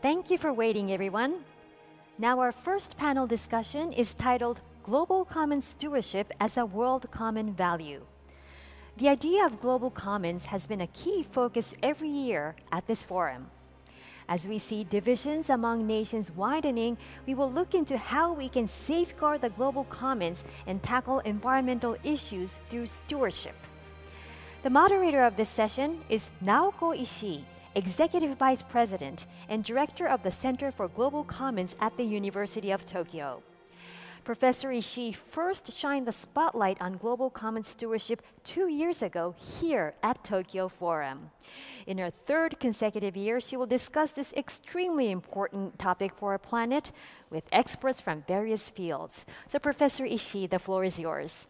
Thank you for waiting, everyone. Now our first panel discussion is titled Global Commons Stewardship as a World Common Value. The idea of global commons has been a key focus every year at this forum. As we see divisions among nations widening, we will look into how we can safeguard the global commons and tackle environmental issues through stewardship. The moderator of this session is Naoko ISHII, Executive Vice President and Director of the Center for Global Commons at the University of Tokyo. Professor ISHII first shined the spotlight on global commons stewardship 2 years ago here at Tokyo Forum. In her third consecutive year, she will discuss this extremely important topic for our planet with experts from various fields. So Professor ISHII, the floor is yours.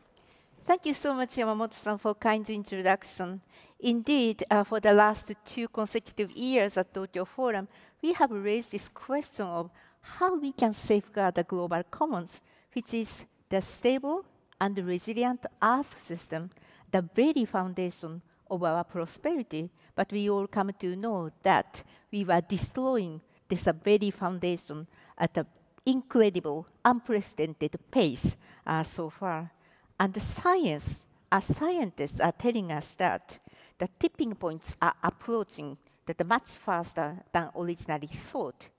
Thank you so much, Yamamoto-san, for kind introduction. Indeed, for the last 2 consecutive years at Tokyo Forum, we have raised this question of how we can safeguard the global commons, which is the stable and resilient Earth system, the very foundation of our prosperity. But we all come to know that we were destroying this very foundation at an incredible, unprecedented pace so far. And the scientists are telling us that the tipping points are approaching that much faster than originally thought.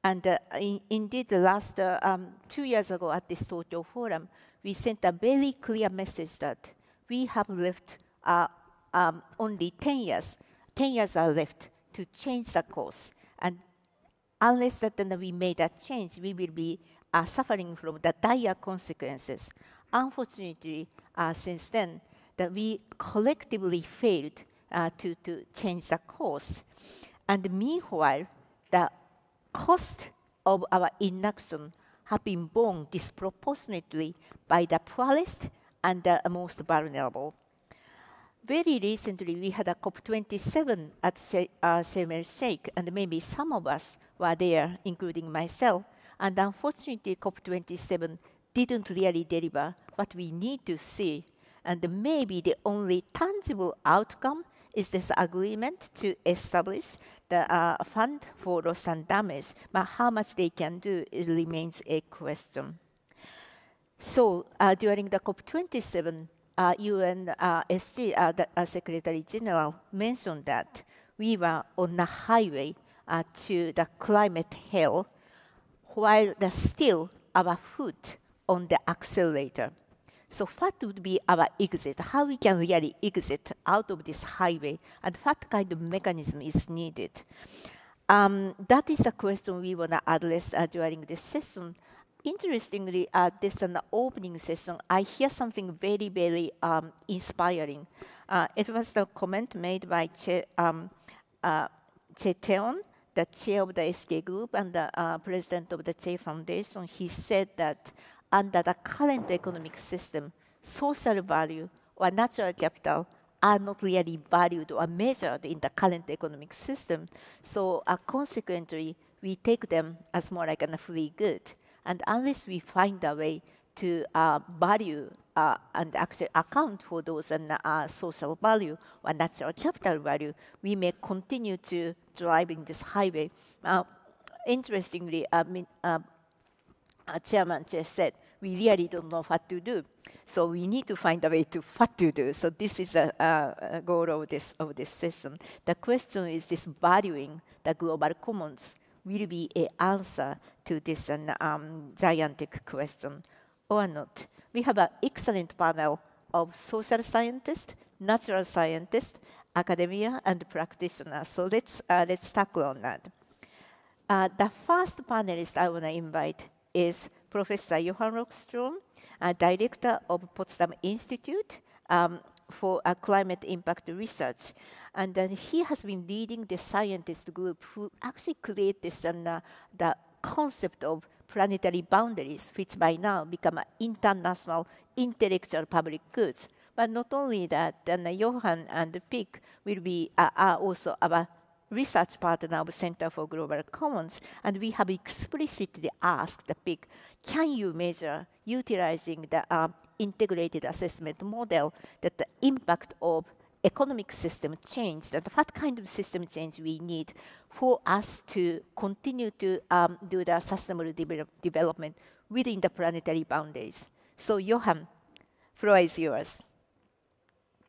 And indeed, the last 2 years ago at this Tokyo Forum, we sent a very clear message that we have left only 10 years. 10 years are left to change the course. And unless that we made that change, we will be suffering from the dire consequences. Unfortunately, since then, that we collectively failed to change the course. And meanwhile, the cost of our inaction have been borne disproportionately by the poorest and the most vulnerable. Very recently, we had a COP27 at Sharm el-Sheikh, and maybe some of us were there, including myself. And unfortunately, COP27 didn't really deliver what we need to see. And maybe the only tangible outcome is this agreement to establish the fund for loss and damage. But how much they can do, it remains a question. So during the COP27, UN SG, the Secretary General, mentioned that we were on the highway to the climate hell, while still our foot on the accelerator. So what would be our exit? How we can really exit out of this highway, and what kind of mechanism is needed? That is a question we want to address during this session. Interestingly, this is an opening session. I hear something very, very inspiring. It was the comment made by Che Teon, the chair of the SK Group and the president of the Che Foundation. He said that under the current economic system, social value or natural capital are not really valued or measured in the current economic system. So consequently, we take them as more like a free good. And unless we find a way to value and actually account for those social value or natural capital value, we may continue to drive in this highway. Interestingly, Chairman just said, we really don't know what to do. So we need to find a way to what to do. So this is a goal of this session. The question is this valuing the global commons will be an answer to this gigantic question or not. We have an excellent panel of social scientists, natural scientists, academia, and practitioners. So let's tackle on that. The first panelist I want to invite is Professor Johan Rockström, Director of Potsdam Institute for Climate Impact Research. And he has been leading the scientist group who actually create this the concept of planetary boundaries, which by now become international intellectual public goods. But not only that, Johan and Pick will be are also our research partner of Center for Global Commons, and we have explicitly asked the PIC, can you measure, utilizing the integrated assessment model, that the impact of economic system change, that what kind of system change we need for us to continue to do the sustainable development within the planetary boundaries. So Johan, floor is yours.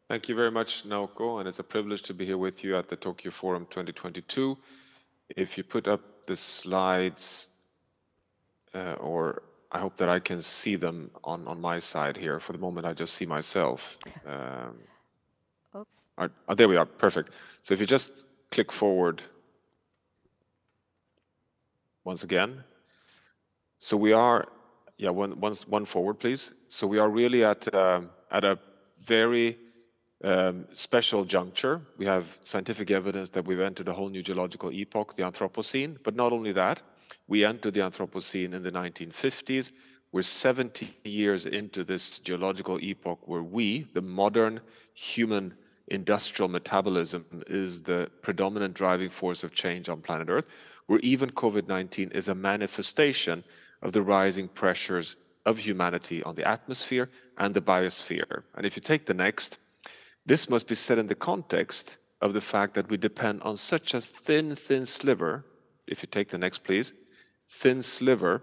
Thank you very much, Naoko, and it's a privilege to be here with you at the Tokyo Forum 2022. If you put up the slides, or I hope that I can see them on my side here. For the moment, I just see myself. Oops. There we are, perfect. So if you just click forward once again. So we are, yeah, one forward, please. So we are really at a very special juncture. We have scientific evidence that we've entered a whole new geological epoch, the Anthropocene. But not only that, we entered the Anthropocene in the 1950s. We're 70 years into this geological epoch where we, the modern human industrial metabolism, is the predominant driving force of change on planet Earth, where even COVID-19 is a manifestation of the rising pressures of humanity on the atmosphere and the biosphere. And if you take the next, this must be said in the context of the fact that we depend on such a thin sliver, if you take the next, please, thin sliver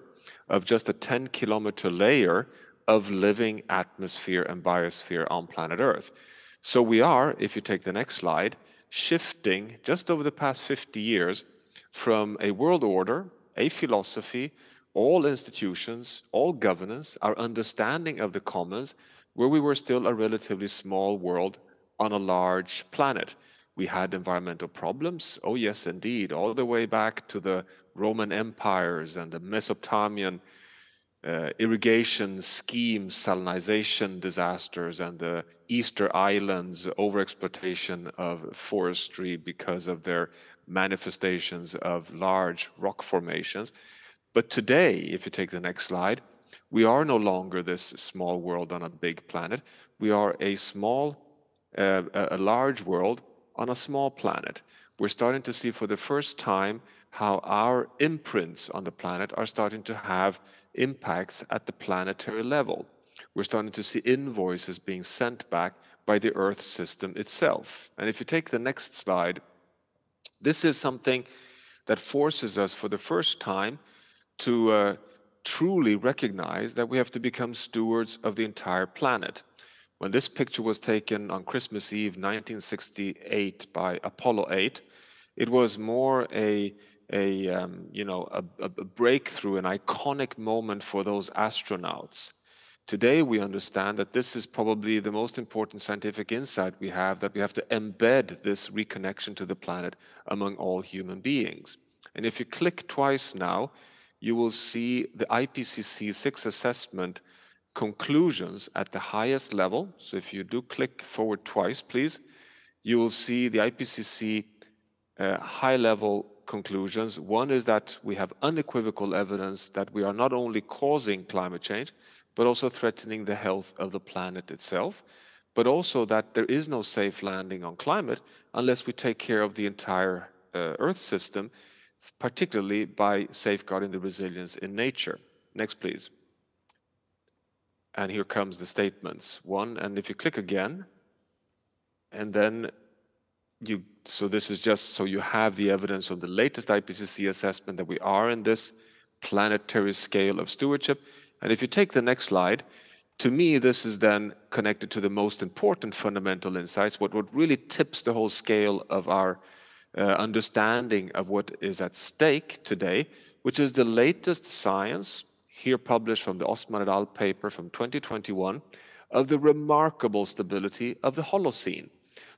of just a 10-kilometer layer of living atmosphere and biosphere on planet Earth. So we are, if you take the next slide, shifting just over the past 50 years from a world order, a philosophy, all institutions, all governance, our understanding of the commons, where we were still a relatively small world on a large planet. We had environmental problems, oh yes indeed, all the way back to the Roman empires and the Mesopotamian irrigation schemes, salinization disasters, and the Easter Islands overexploitation of forestry because of their manifestations of large rock formations. But today, if you take the next slide, we are no longer this small world on a big planet. We are a large world on a small planet. We're starting to see for the first time how our imprints on the planet are starting to have impacts at the planetary level. We're starting to see invoices being sent back by the Earth system itself. And if you take the next slide, this is something that forces us for the first time to truly recognize that we have to become stewards of the entire planet. When this picture was taken on Christmas Eve 1968 by Apollo 8, it was more a breakthrough, an iconic moment for those astronauts. Today we understand that this is probably the most important scientific insight we have, that we have to embed this reconnection to the planet among all human beings. And if you click twice now, you will see the IPCC SACHS assessment conclusions at the highest level. So if you do click forward twice, please, you will see the IPCC high-level conclusions. One is that we have unequivocal evidence that we are not only causing climate change, but also threatening the health of the planet itself, but also that there is no safe landing on climate unless we take care of the entire Earth system, particularly by safeguarding the resilience in nature. Next, please. And here comes the statements. One, and if you click again, and then so this is just so you have the evidence of the latest IPCC assessment that we are in this planetary scale of stewardship. And if you take the next slide, to me, this is then connected to the most important fundamental insights, what really tips the whole scale of our understanding of what is at stake today, which is the latest science, here published from the Osman et al. Paper from 2021, of the remarkable stability of the Holocene.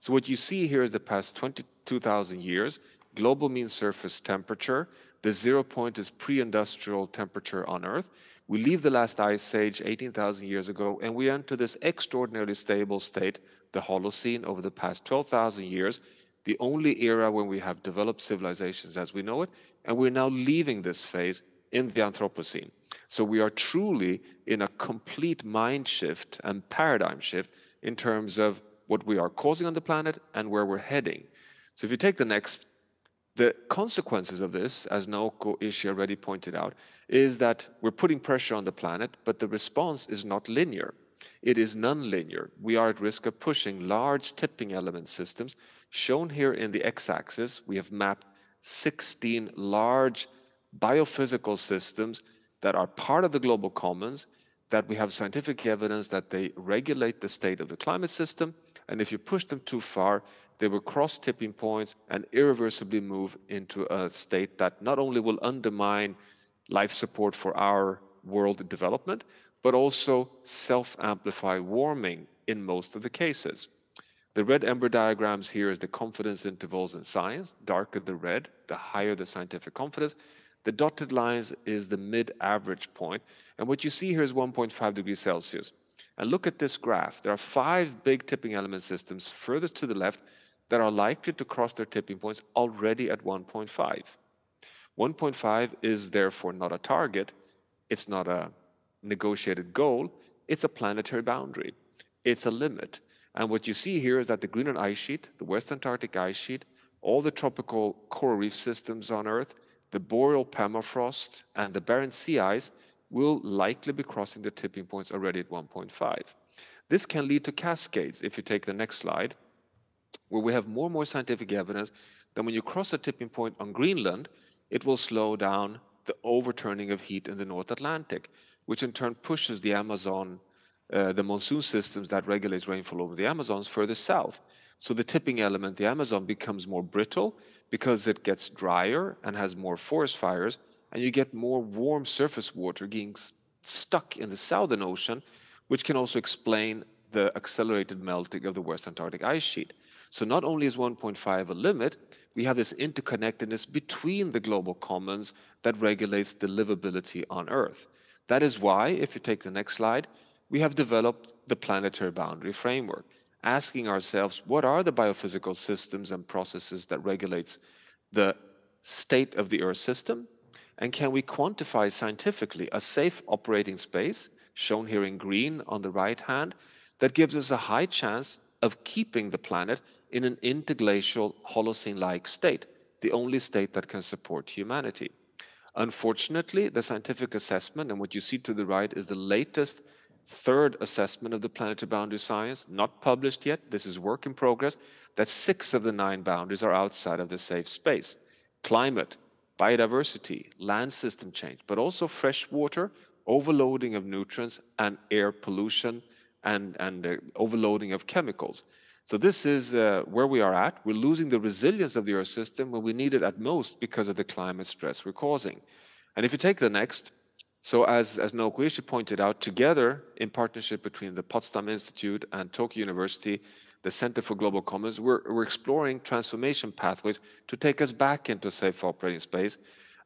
So what you see here is the past 22,000 years, global mean surface temperature. The 0 point is pre-industrial temperature on Earth. We leave the last ice age 18,000 years ago, and we enter this extraordinarily stable state, the Holocene, over the past 12,000 years, the only era when we have developed civilizations as we know it, and we're now leaving this phase in the Anthropocene. So we are truly in a complete mind shift and paradigm shift in terms of what we are causing on the planet and where we're heading. So if you take the next, the consequences of this, as Naoko ISHII already pointed out, is that we're putting pressure on the planet, but the response is not linear. It is nonlinear. We are at risk of pushing large tipping element systems. Shown here in the x-axis, we have mapped 16 large biophysical systems that are part of the global commons, that we have scientific evidence that they regulate the state of the climate system, and if you push them too far, they will cross tipping points and irreversibly move into a state that not only will undermine life support for our world development, but also self-amplify warming in most of the cases. The red ember diagrams here is the confidence intervals in science. Darker the red, the higher the scientific confidence. The dotted lines is the mid-average point. And what you see here is 1.5 degrees Celsius. And look at this graph. There are 5 big tipping element systems furthest to the left that are likely to cross their tipping points already at 1.5. 1.5 is therefore not a target. It's not a negotiated goal. It's a planetary boundary. It's a limit. And what you see here is that the Greenland ice sheet, the West Antarctic ice sheet, all the tropical coral reef systems on Earth, the boreal permafrost, and the Barents Sea ice will likely be crossing the tipping points already at 1.5. This can lead to cascades, if you take the next slide, where we have more and more scientific evidence that when you cross a tipping point on Greenland, it will slow down the overturning of heat in the North Atlantic, which in turn pushes the Amazon, the monsoon systems that regulates rainfall over the Amazons further south. So the tipping element, the Amazon, becomes more brittle because it gets drier and has more forest fires, and you get more warm surface water getting stuck in the Southern Ocean, which can also explain the accelerated melting of the West Antarctic ice sheet. So not only is 1.5 a limit, we have this interconnectedness between the global commons that regulates the livability on Earth. That is why, if you take the next slide, we have developed the planetary boundary framework, asking ourselves, what are the biophysical systems and processes that regulates the state of the Earth system? And can we quantify scientifically a safe operating space, shown here in green on the right hand, that gives us a high chance of keeping the planet in an interglacial Holocene-like state, the only state that can support humanity? Unfortunately, the scientific assessment, and what you see to the right is the latest third assessment of the planetary boundary science, not published yet, this is work in progress, that 6 of the 9 boundaries are outside of the safe space. Climate, biodiversity, land system change, but also fresh water, overloading of nutrients, and air pollution, and overloading of chemicals. So this is where we are at. We're losing the resilience of the Earth system when we need it at most because of the climate stress we're causing. And if you take the next, so as Naoko ISHII pointed out, together in partnership between the Potsdam Institute and Tokyo University, the Center for Global Commons, we're exploring transformation pathways to take us back into safe operating space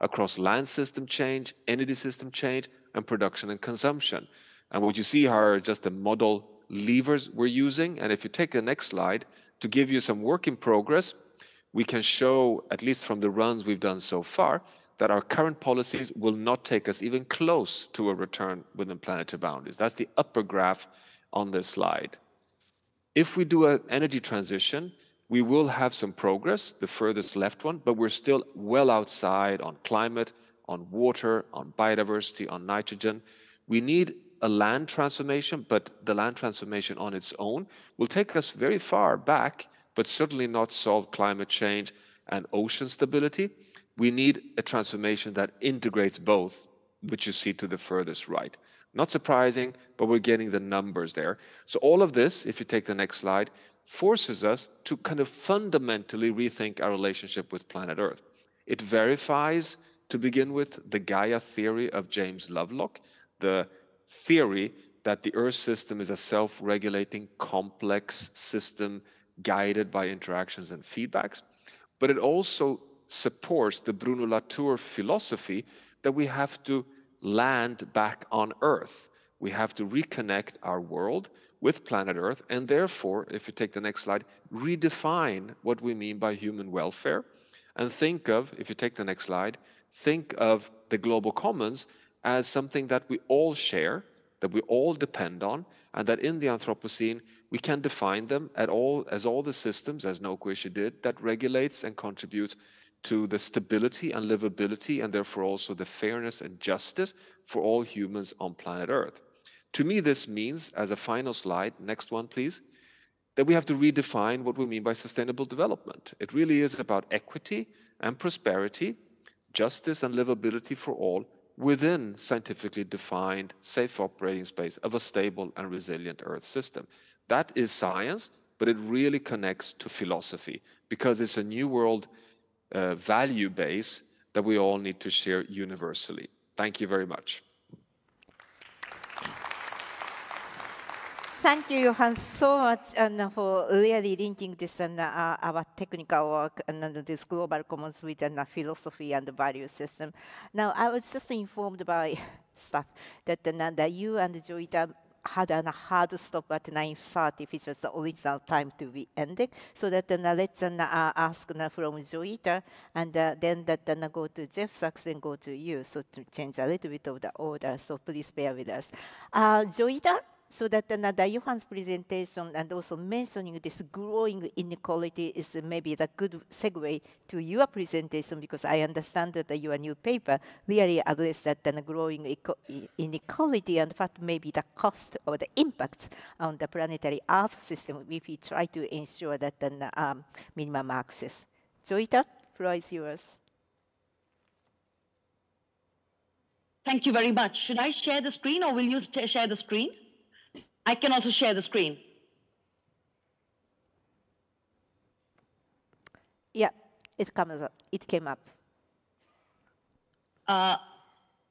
across land system change, energy system change, and production and consumption. And what you see are just the model levers we're using. And if you take the next slide, to give you some work in progress, we can show, at least from the runs we've done so far, that our current policies will not take us even close to a return within planetary boundaries. That's the upper graph on this slide. If we do an energy transition, we will have some progress, the furthest left one, but we're still well outside on climate, on water, on biodiversity, on nitrogen. We need a land transformation, but the land transformation on its own will take us very far back, but certainly not solve climate change and ocean stability. We need a transformation that integrates both, which you see to the furthest right. Not surprising, but we're getting the numbers there. So all of this, if you take the next slide, forces us to kind of fundamentally rethink our relationship with planet Earth. It verifies, to begin with, the Gaia theory of James Lovelock, the theory that the Earth system is a self-regulating, complex system guided by interactions and feedbacks. But it also supports the Bruno Latour philosophy that we have to land back on Earth. We have to reconnect our world with planet Earth, and therefore, if you take the next slide, redefine what we mean by human welfare. And think of, if you take the next slide, think of the global commons as something that we all share, that we all depend on, and that in the Anthropocene, we can define them as all the systems, as Naoko ISHII did, that regulates and contributes to the stability and livability, and therefore also the fairness and justice for all humans on planet Earth. To me, this means, as a final slide, next one, please, that we have to redefine what we mean by sustainable development. It really is about equity and prosperity, justice and livability for all within scientifically defined, safe operating space of a stable and resilient Earth system. That is science, but it really connects to philosophy because it's a new world value base that we all need to share universally. Thank you very much. Thank you, Johan, so much for really linking this and our technical work and this global commons with philosophy and the value system. Now, I was just informed by staff that you and Joita had a hard stop at 9:30, which was the original time to be ended. So that let's ask from Joita, and then go to Jeff Sachs and go to you. So to change a little bit of the order. So please bear with us. Joita. So that Johan's presentation and also mentioning this growing inequality is maybe the good segue to your presentation, because I understand that your new paper really addressed that growing inequality and what may be the cost or the impact on the planetary Earth system if we try to ensure that minimum access. Joita, floor is yours. Thank you very much. Should I share the screen or will you share the screen? I can also share the screen. Yeah, it came up.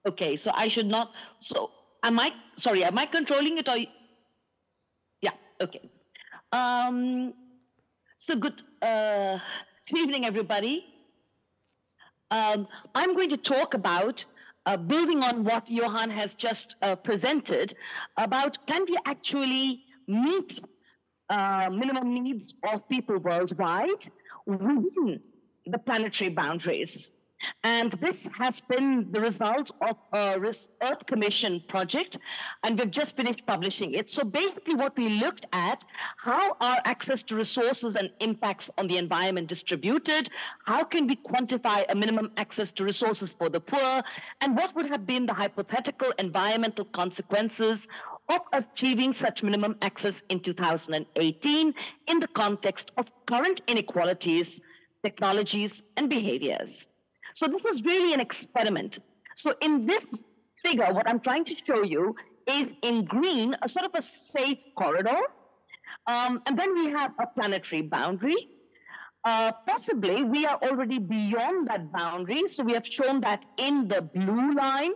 Okay, so I should not. So am I controlling it or? Yeah, okay. So good evening, everybody. I'm going to talk about building on what Johan has just presented about can we actually meet minimum needs of people worldwide within the planetary boundaries. And this has been the result of a Earth Commission project, and we've just finished publishing it. So basically what we looked at, how are access to resources and impacts on the environment distributed? How can we quantify a minimum access to resources for the poor? And what would have been the hypothetical environmental consequences of achieving such minimum access in 2018 in the context of current inequalities, technologies, and behaviors? So this was really an experiment. So in this figure, what I'm trying to show you is in green, a sort of a safe corridor. And then we have a planetary boundary. Possibly, we are already beyond that boundary. So we have shown that in the blue line.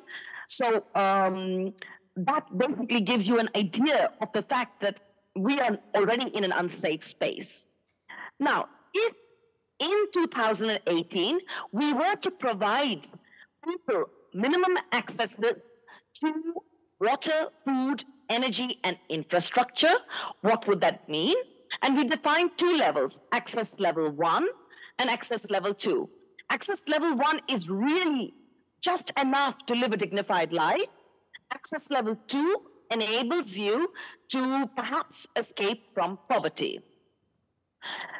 So that basically gives you an idea of the fact that we are already in an unsafe space. Now, if in 2018, we were to provide people minimum access to water, food, energy, and infrastructure, what would that mean? And we defined two levels, access level 1 and access level 2. Access level 1 is really just enough to live a dignified life. Access level 2 enables you to perhaps escape from poverty.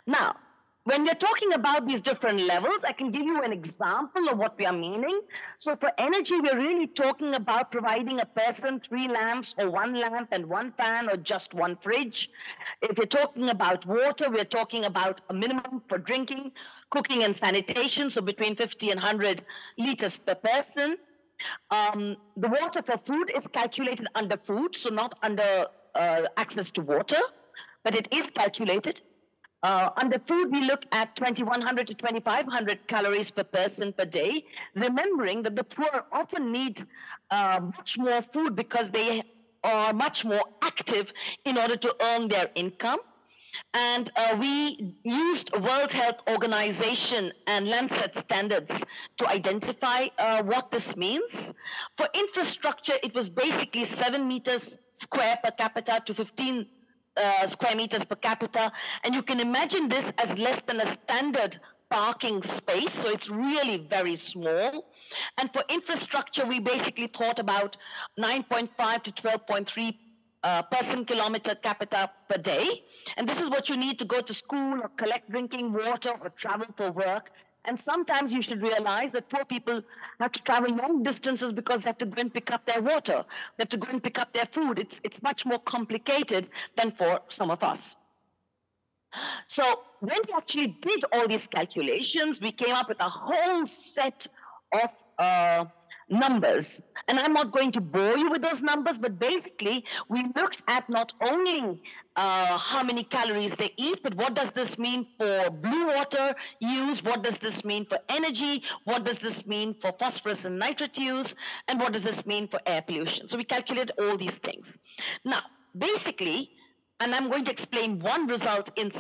Now, when we're talking about these different levels, I can give you an example of what we are meaning. So for energy, we're really talking about providing a person 3 lamps or 1 lamp and 1 fan or just 1 fridge. If you're talking about water, we're talking about a minimum for drinking, cooking, and sanitation, so between 50 and 100 liters per person. The water for food is calculated under food, so not under access to water, but it is calculated. Under food, we look at 2,100 to 2,500 calories per person per day, remembering that the poor often need much more food because they are much more active in order to earn their income. And we used World Health Organization and Lancet standards to identify what this means. For infrastructure, it was basically 7 meters square per capita to 15 square meters per capita, and you can imagine this as less than a standard parking space, so it's really very small. And for infrastructure, we basically thought about 9.5 to 12.3 person kilometer capita per day, and this is what you need to go to school or collect drinking water or travel for work And sometimes you should realize that poor people have to travel long distances because they have to go and pick up their water. They have to go and pick up their food. It's much more complicated than for some of us. So when we actually did all these calculations, we came up with a whole set of numbers. And I'm not going to bore you with those numbers, but basically we looked at not only how many calories they eat, but what does this mean for blue water use? What does this mean for energy? What does this mean for phosphorus and nitrate use? And what does this mean for air pollution? So we calculated all these things. Now, basically, and I'm going to explain one result in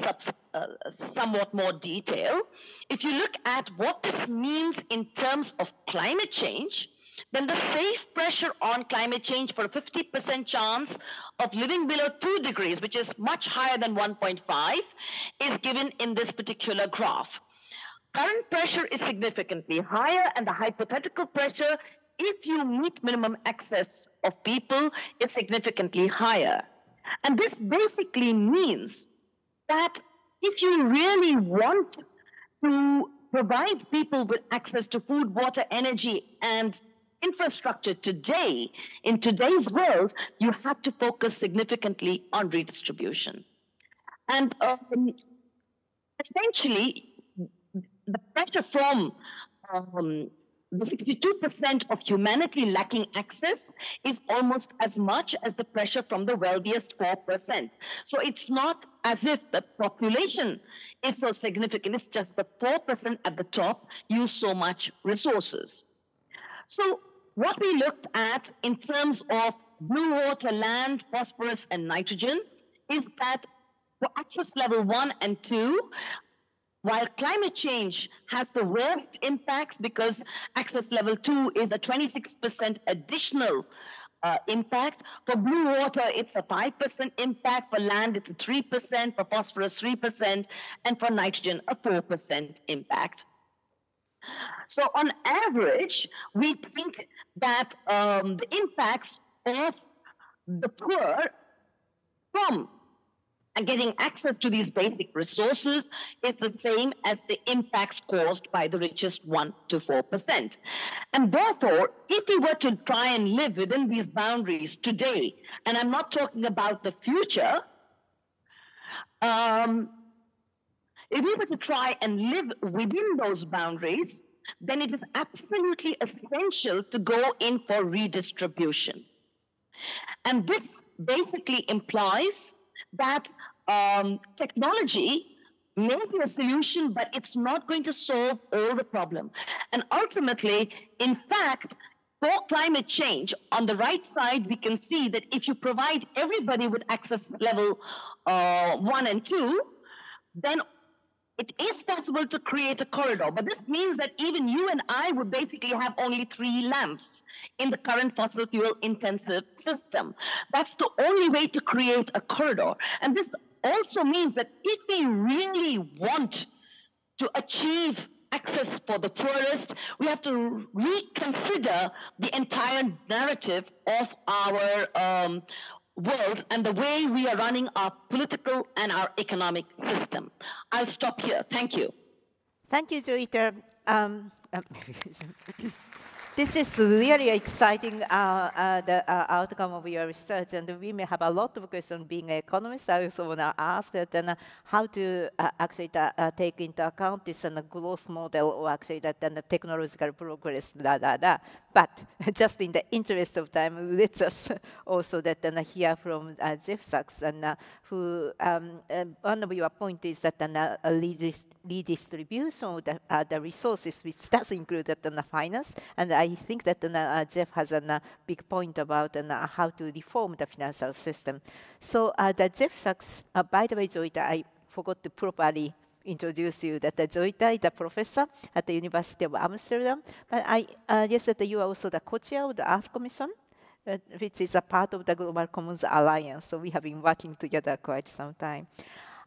somewhat more detail. If you look at what this means in terms of climate change, then the safe pressure on climate change for a 50% chance of living below 2 degrees, which is much higher than 1.5, is given in this particular graph. Current pressure is significantly higher, and the hypothetical pressure, if you meet minimum access of people, is significantly higher. And this basically means that if you really want to provide people with access to food, water, energy, and infrastructure today, in today's world, you have to focus significantly on redistribution. And essentially, the pressure from the 62% of humanity lacking access is almost as much as the pressure from the wealthiest 4%. So it's not as if the population is so significant, it's just the 4% at the top use so much resources. So what we looked at in terms of blue water, land, phosphorus, and nitrogen is that for access level 1 and 2, while climate change has the worst impacts because access level 2 is a 26% additional impact. For blue water, it's a 5% impact. For land, it's a 3%. For phosphorus, 3%. And for nitrogen, a 4% impact. So on average, we think that the impacts of the poor from getting access to these basic resources is the same as the impacts caused by the richest 1 to 4%. And therefore, if we were to try and live within these boundaries today, and I'm not talking about the future, if we were to try and live within those boundaries, then it is absolutely essential to go in for redistribution. And this basically implies that technology may be a solution, but it's not going to solve all the problem. And ultimately, in fact, for climate change, on the right side, we can see that if you provide everybody with access level 1 and 2, then it is possible to create a corridor. But this means that even you and I would basically have only 3 lamps in the current fossil fuel intensive system. That's the only way to create a corridor. And this also means that if we really want to achieve access for the poorest, we have to reconsider the entire narrative of our world and the way we are running our political and our economic system. I'll stop here. Thank you. Thank you, Joita. This is really exciting, the outcome of your research, and we may have a lot of questions being an economist. I also want to ask that, how to actually take into account this growth model or actually that the technological progress, But just in the interest of time, let's us also that hear from Jeff Sachs, and who one of your points is that redistribution of the resources, which does include the finance, and I think that Jeff has a big point about how to reform the financial system. So the Jeff Sachs, by the way, Joita, I forgot to properly introduce you that Joita is a professor at the University of Amsterdam, but I guess that you are also the co-chair of the Earth Commission, which is a part of the Global Commons Alliance. So we have been working together quite some time.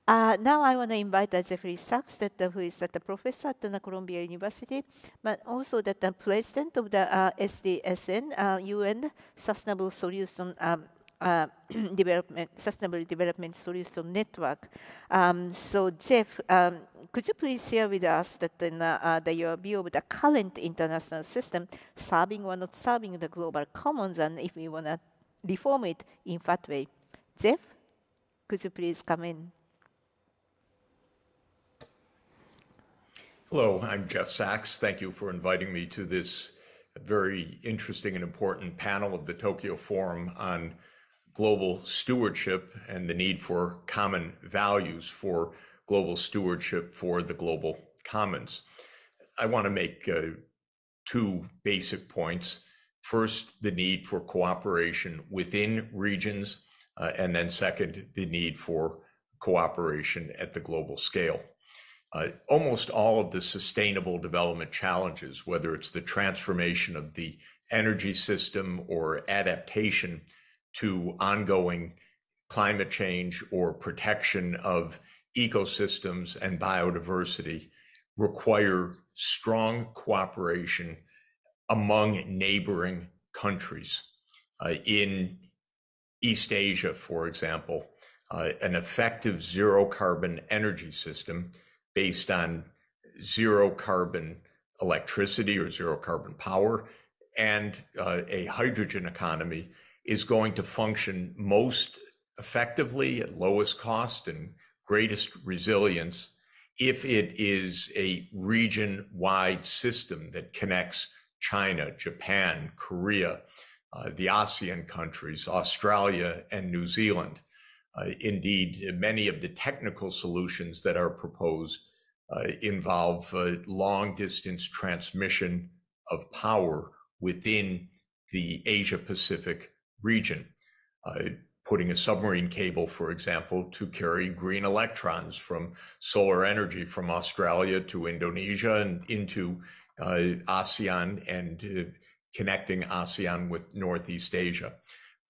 Now I want to invite Jeffrey Sachs, who is the professor at the Columbia University, but also the president of the SDSN, UN Sustainable Solution Sustainable Development Solution Network. So Jeff, could you please share with us your view of the current international system, serving or not serving the global commons, and if we want to reform it in that way? Jeff, could you please come in? Hello, I'm Jeff SACHS. Thank you for inviting me to this very interesting and important panel of the Tokyo Forum on global stewardship and the need for common values for global stewardship for the global commons. I want to make two basic points. First, the need for cooperation within regions, and then second, the need for cooperation at the global scale. Almost all of the sustainable development challenges, whether it's the transformation of the energy system or adaptation to ongoing climate change or protection of ecosystems and biodiversity, require strong cooperation among neighboring countries. In East Asia, for example, an effective zero carbon energy system based on zero carbon electricity or zero carbon power and a hydrogen economy is going to function most effectively at lowest cost and greatest resilience if it is a region-wide system that connects China, Japan, Korea, the ASEAN countries, Australia, and New Zealand. Indeed, many of the technical solutions that are proposed involve long-distance transmission of power within the Asia-Pacific region. Putting a submarine cable, for example, to carry green electrons from solar energy from Australia to Indonesia and into ASEAN and connecting ASEAN with Northeast Asia.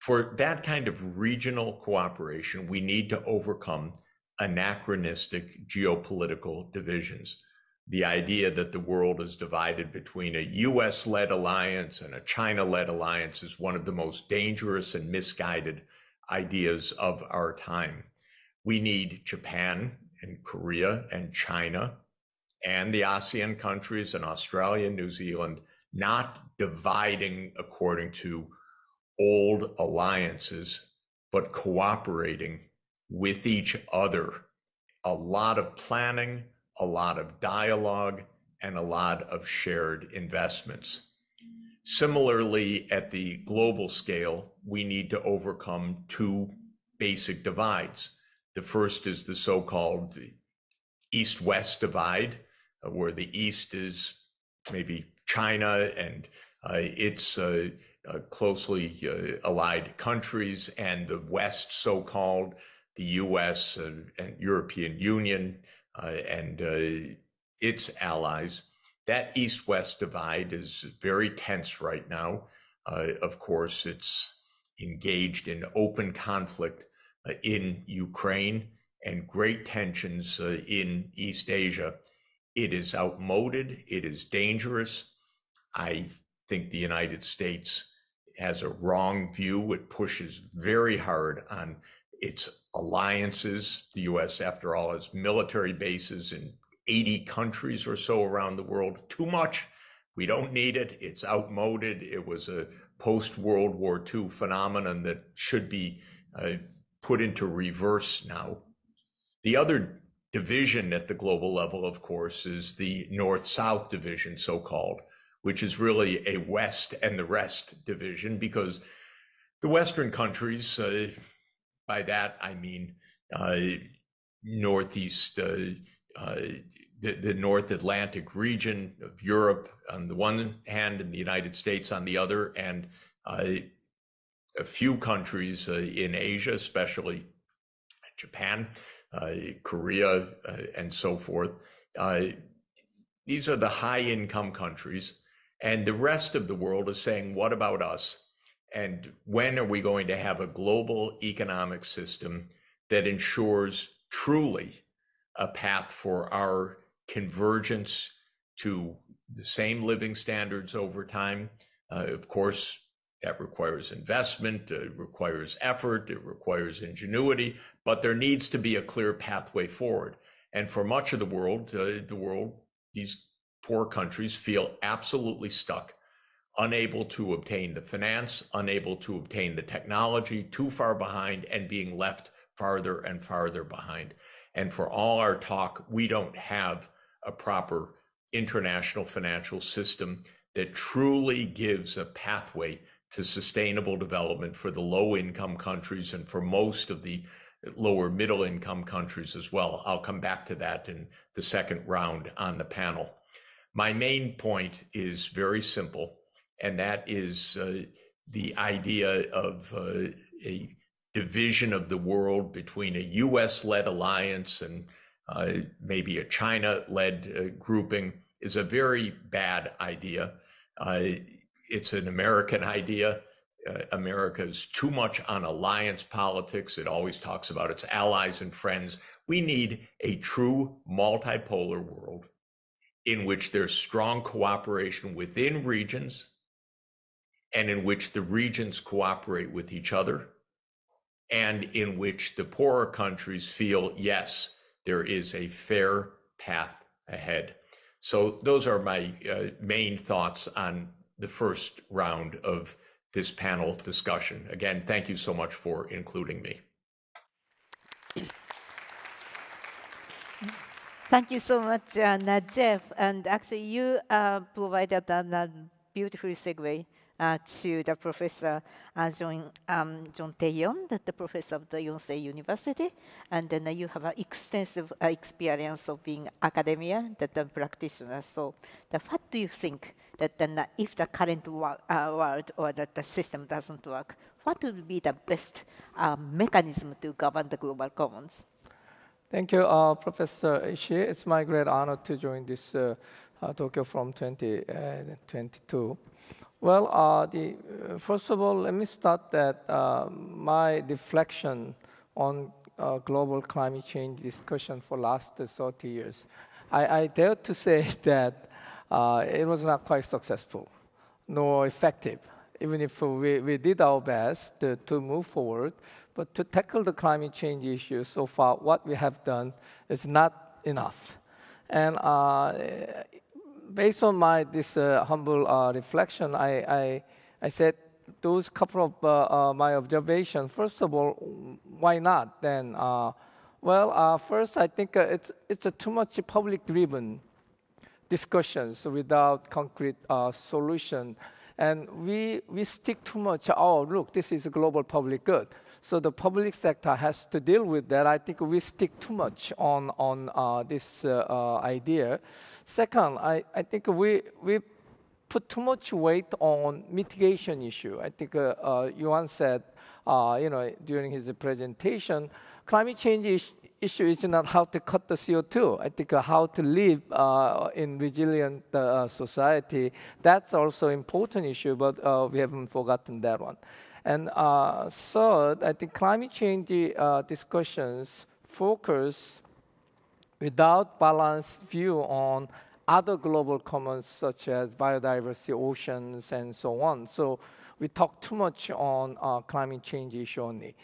For that kind of regional cooperation, we need to overcome anachronistic geopolitical divisions. The idea that the world is divided between a US-led alliance and a China-led alliance is one of the most dangerous and misguided ideas of our time. We need Japan and Korea and China and the ASEAN countries and Australia and New Zealand not dividing according to old alliances, but cooperating with each other. A lot of planning, a lot of dialogue, and a lot of shared investments. Similarly, at the global scale, we need to overcome two basic divides. The first is the so-called East-West divide, where the East is maybe China and its closely allied countries, and the West, so-called the US and European Union and its allies. That East-West divide is very tense right now. Of course, it's engaged in open conflict in Ukraine and great tensions in East Asia. It is outmoded. It is dangerous. I think the United States has a wrong view. It pushes very hard on its alliances. The US, after all, has military bases in 80 countries or so around the world. Too much. We don't need it. It's outmoded. It was a post-World War II phenomenon that should be put into reverse now. The other division at the global level, of course, is the North-South division, so-called, which is really a West and the rest division, because the Western countries, by that I mean Northeast, the North Atlantic region of Europe on the one hand and the United States on the other, and a few countries in Asia, especially Japan, Korea, and so forth. These are the high-income countries, and the rest of the world is saying, what about us? And when are we going to have a global economic system that ensures truly a path for our convergence to the same living standards over time? Of course, That requires investment, it requires effort, it requires ingenuity, but there needs to be a clear pathway forward. And for much of the world, these poor countries feel absolutely stuck, unable to obtain the finance, unable to obtain the technology, too far behind, and being left farther and farther behind. And for all our talk, we don't have a proper international financial system that truly gives a pathway to sustainable development for the low-income countries and for most of the lower middle-income countries as well. I'll come back to that in the second round on the panel. My main point is very simple, and that is the idea of a division of the world between a US-led alliance and maybe a China-led grouping is a very bad idea. It's an American idea. America is too much on alliance politics. It always talks about its allies and friends. We need a true multipolar world in which there's strong cooperation within regions and in which the regions cooperate with each other and in which the poorer countries feel, yes, there is a fair path ahead. So those are my main thoughts on the first round of this panel discussion. Again, thank you so much for including me. Thank you so much, Jeff. And actually, you provided a beautiful segue to the Professor John Tae-yeon, the professor of the Yonsei University. And then you have an extensive experience of being academia, the practitioner. So what do you think that then if the current world or that the system doesn't work, what would be the best mechanism to govern the global commons? Thank you, Professor Ishii. It's my great honor to join this Tokyo Forum 2022. Well, first of all, let me start that my reflection on global climate change discussion for last 30 years. I dare to say that it was not quite successful, nor effective, even if we did our best to move forward. But to tackle the climate change issue, so far, what we have done is not enough. And based on this humble reflection, I said those couple of my observations. First of all, why not then? First, I think it's a too much public-driven discussions without concrete solution. And we stick too much, oh, look, this is a global public good. So the public sector has to deal with that. I think we stick too much on this idea. Second, I think we put too much weight on mitigation issue. I think Yuan said, during his presentation, climate change issue is not how to cut the CO2. I think how to live in resilient society. That's also important issue, but we haven't forgotten that one. And third, I think climate change discussions focus without balanced view on other global commons such as biodiversity, oceans, and so on. So we talk too much on climate change issue only.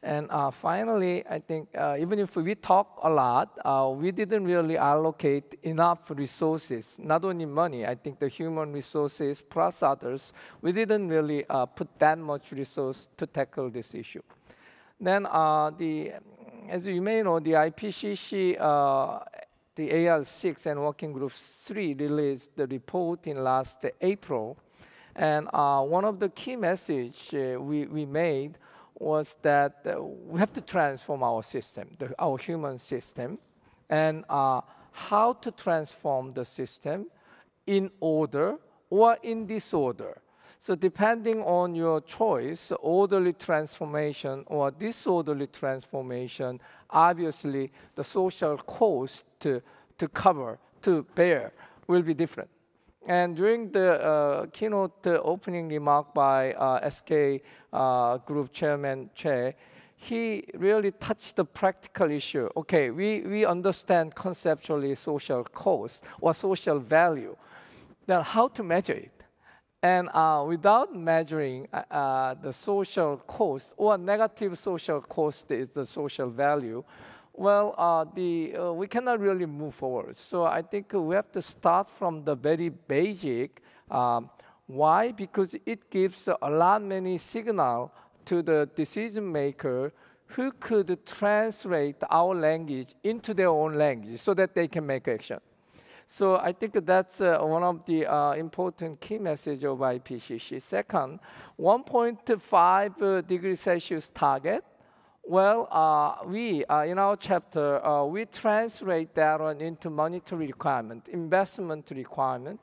And finally, I think even if we talk a lot, we didn't really allocate enough resources, not only money, I think the human resources plus others, we didn't really put that much resource to tackle this issue. Then as you may know, the IPCC, the AR6 and Working Group 3 released the report in last April. And one of the key messages we made was that we have to transform our system, our human system, and how to transform the system in order or in disorder. So depending on your choice, orderly transformation or disorderly transformation, obviously the social cost to bear will be different. And during the keynote opening remark by SK Group Chairman Che, he really touched the practical issue. Okay, we understand conceptually social cost or social value. Then how to measure it? And without measuring the social cost, or negative social cost is the social value, well, we cannot really move forward. So I think we have to start from the very basic. Why? Because it gives a lot many signal to the decision maker who could translate our language into their own language so that they can make action. So I think that's one of the important key messages of IPCC. Second, 1.5 degrees Celsius target. Well, we, in our chapter, we translate that one into monetary requirement, investment requirement.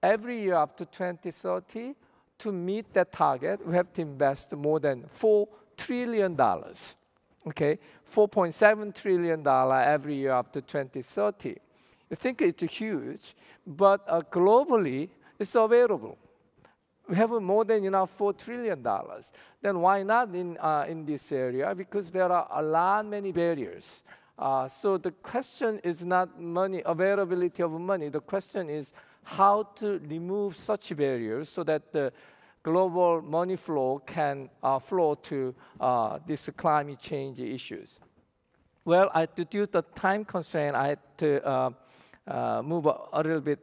Every year up to 2030, to meet that target, we have to invest more than $4 trillion. Okay, $4.7 trillion every year up to 2030. You think it's huge, but globally, it's available. We have more than enough $4 trillion. Then why not in this area? Because there are a lot many barriers. So the question is not money, availability of money. The question is how to remove such barriers so that the global money flow can flow to these climate change issues. Well, due to the time constraint, I had to move a little bit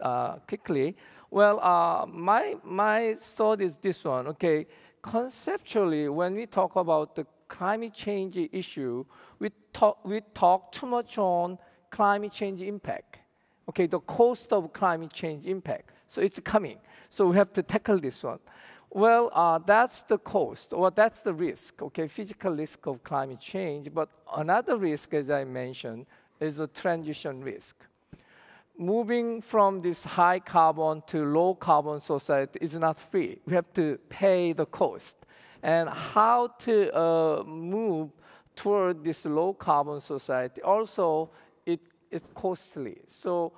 quickly. Well, my thought is this one. Okay, conceptually, when we talk about the climate change issue, we talk too much on climate change impact. Okay, the cost of climate change impact. So it's coming. So we have to tackle this one. Well, that's the cost, or that's the risk, okay, physical risk of climate change. But another risk, as I mentioned, is a transition risk. Moving from this high carbon to low carbon society is not free. We have to pay the cost. And how to move toward this low carbon society, also it's costly. So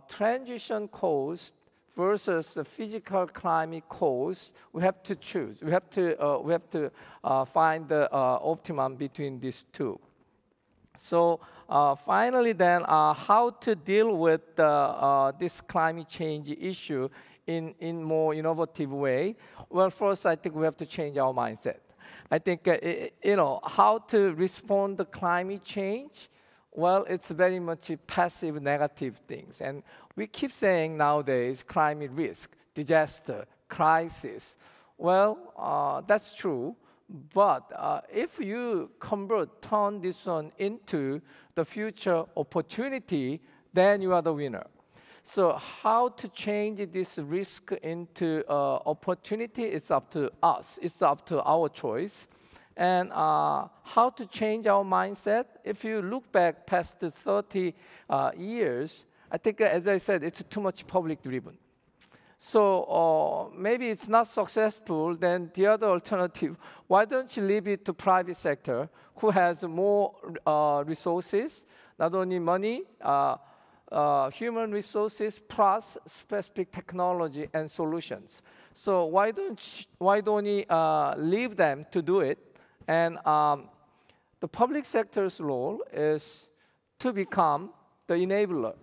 transition cost versus the physical climate cost, we have to choose. We have to find the optimum between these two. So finally then, how to deal with this climate change issue in more innovative way? Well, first I think we have to change our mindset. I think, how to respond to climate change? Well, it's very much passive negative things. And we keep saying nowadays climate risk, disaster, crisis. Well, that's true. But if you turn this one into the future opportunity, then you are the winner. So how to change this risk into opportunity, it's up to us. It's up to our choice. And how to change our mindset? If you look back past the 30 years, I think, as I said, it's too much public-driven. So maybe it's not successful, then the other alternative, why don't you leave it to private sector who has more resources, not only money, human resources, plus specific technology and solutions. So why don't we leave them to do it? And the public sector's role is to become the enabler,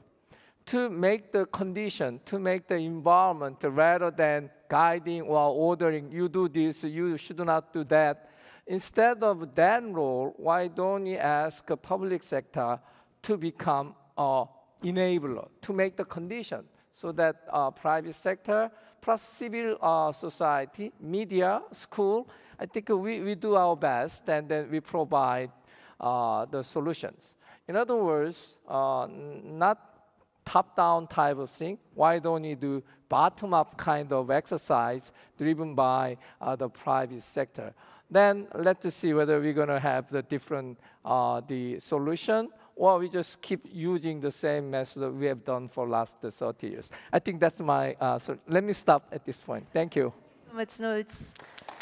to make the condition, to make the environment, rather than guiding or ordering, you do this, you should not do that. Instead of that role, why don't you ask the public sector to become an enabler, to make the condition so that private sector plus civil society, media, school, I think we do our best, and then we provide the solutions. In other words, not top-down type of thing. Why don't you do bottom-up kind of exercise driven by the private sector? Then let's see whether we're going to have the different the solution, or we just keep using the same method that we have done for last 30 years. I think that's my, so let me stop at this point. Thank you. No,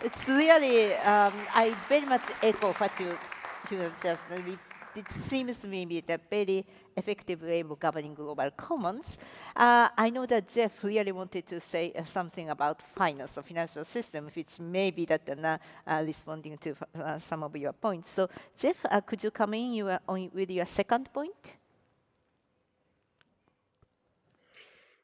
it's really, I very much echo what you just, it seems to me a very effective way of governing global commons. I know that Jeff really wanted to say something about finance, or financial system, which may be that responding to some of your points. So Jeff, could you come in with your second point?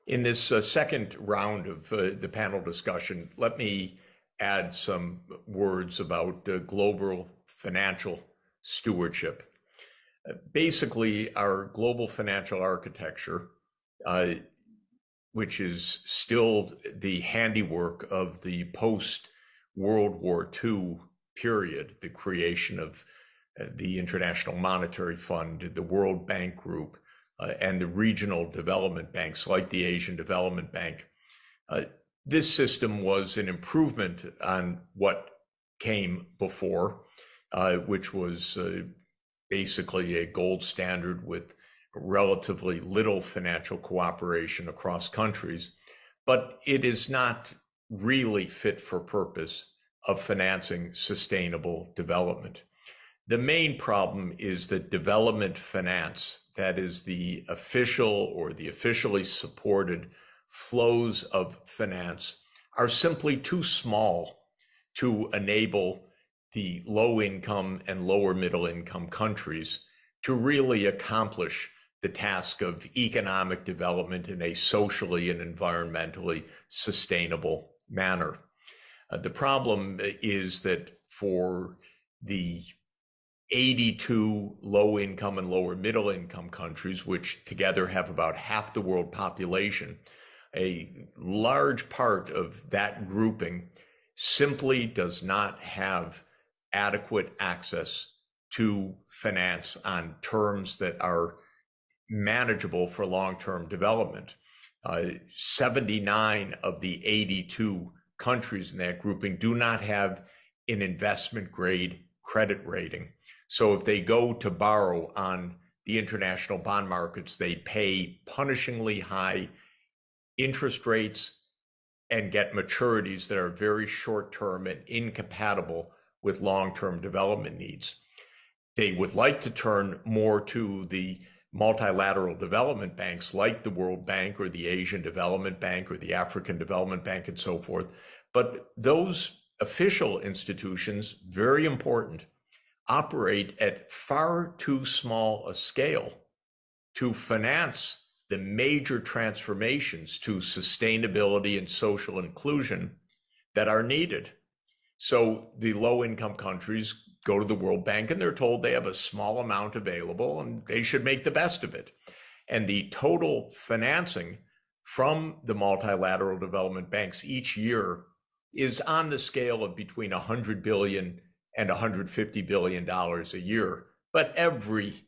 In this second round of the panel discussion, let me add some words about global financial stewardship. Basically, our global financial architecture, which is still the handiwork of the post-World War II period, the creation of the International Monetary Fund, the World Bank Group, and the regional development banks like the Asian Development Bank. This system was an improvement on what came before, which was basically a gold standard with relatively little financial cooperation across countries, but it is not really fit for purpose of financing sustainable development. The main problem is that development finance, that is the official or the officially supported flows of finance, are simply too small to enable the low income and lower middle income countries to really accomplish the task of economic development in a socially and environmentally sustainable manner. The problem is that for the 82 low income and lower middle income countries, which together have about half the world population, a large part of that grouping simply does not have adequate access to finance on terms that are manageable for long-term development. 79 of the 82 countries in that grouping do not have an investment grade credit rating. So if they go to borrow on the international bond markets, they pay punishingly high interest rates and get maturities that are very short-term and incompatible with long-term development needs. They would like to turn more to the multilateral development banks like the World Bank or the Asian Development Bank or the African Development Bank and so forth. But those official institutions, very important, operate at far too small a scale to finance the major transformations to sustainability and social inclusion that are needed. So the low-income countries go to the World Bank and they're told they have a small amount available and they should make the best of it. And the total financing from the multilateral development banks each year is on the scale of between $100 billion and $150 billion a year. But every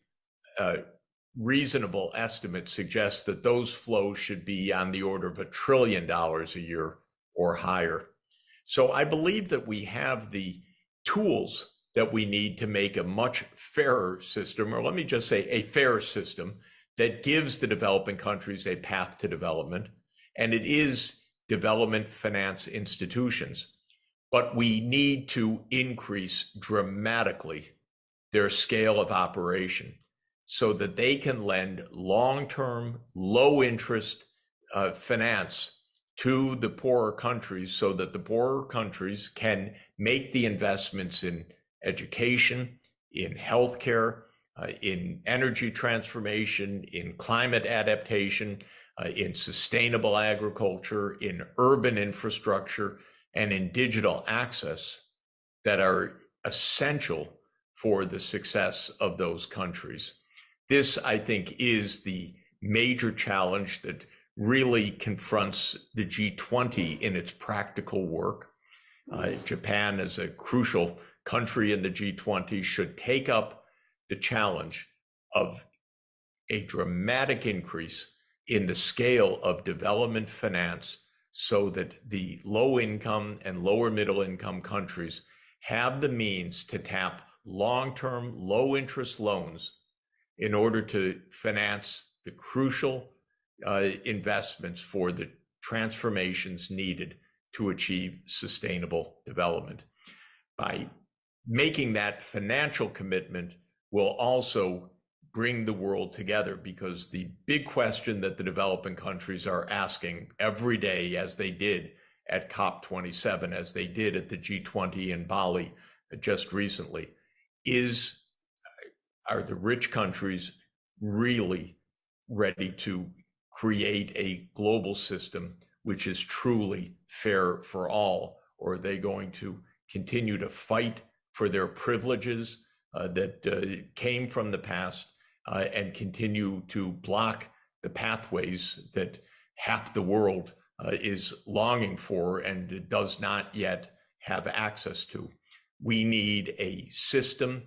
reasonable estimate suggests that those flows should be on the order of $1 trillion a year or higher. So I believe that we have the tools that we need to make a much fairer system, or let me just say a fair system that gives the developing countries a path to development, and it is development finance institutions. But we need to increase dramatically their scale of operation so that they can lend long-term, low-interest finance to the poorer countries so that the poorer countries can make the investments in education, in healthcare, in energy transformation, in climate adaptation, in sustainable agriculture, in urban infrastructure, and in digital access that are essential for the success of those countries. This, I think, is the major challenge that really confronts the G20 in its practical work. Japan, as a crucial country in the G20, should take up the challenge of a dramatic increase in the scale of development finance so that the low income and lower middle income countries have the means to tap long-term, low interest loans in order to finance the crucial investments for the transformations needed to achieve sustainable development. By making that financial commitment will also bring the world together, because the big question that the developing countries are asking every day, as they did at COP27, as they did at the G20 in Bali just recently, is, are the rich countries really ready to create a global system which is truly fair for all? Or are they going to continue to fight for their privileges that came from the past and continue to block the pathways that half the world is longing for and does not yet have access to? We need a system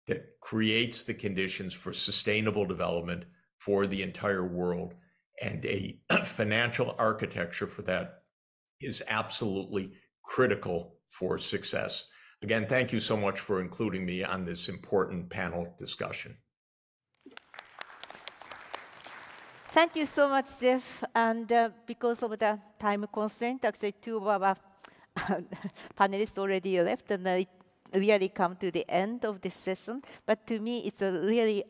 that creates the conditions for sustainable development for the entire world, and a financial architecture for that is absolutely critical for success. Again, thank you so much for including me on this important panel discussion. Thank you so much, Jeff. And because of the time constraint, actually two of our panelists already left, and it really come to the end of this session. But to me, it's a really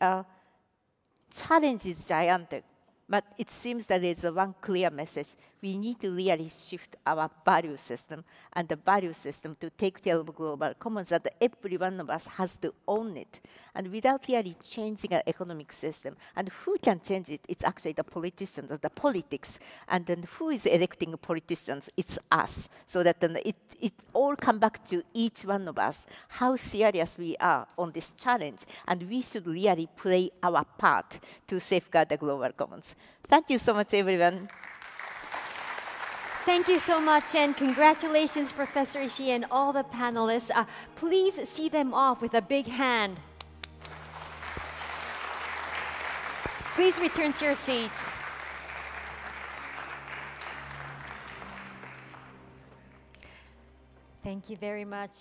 challenge is gigantic. But it seems that there's one clear message. We need to really shift our value system and the value system to take care of global commons, that every one of us has to own it. And without really changing our economic system, and who can change it? It's actually the politicians, the politics. And then who is electing politicians? It's us. So that then it all comes back to each one of us, how serious we are on this challenge. And we should really play our part to safeguard the global commons. Thank you so much, everyone. Thank you so much, and congratulations, Professor Ishii and all the panelists. Please see them off with a big hand. Please return to your seats. Thank you very much.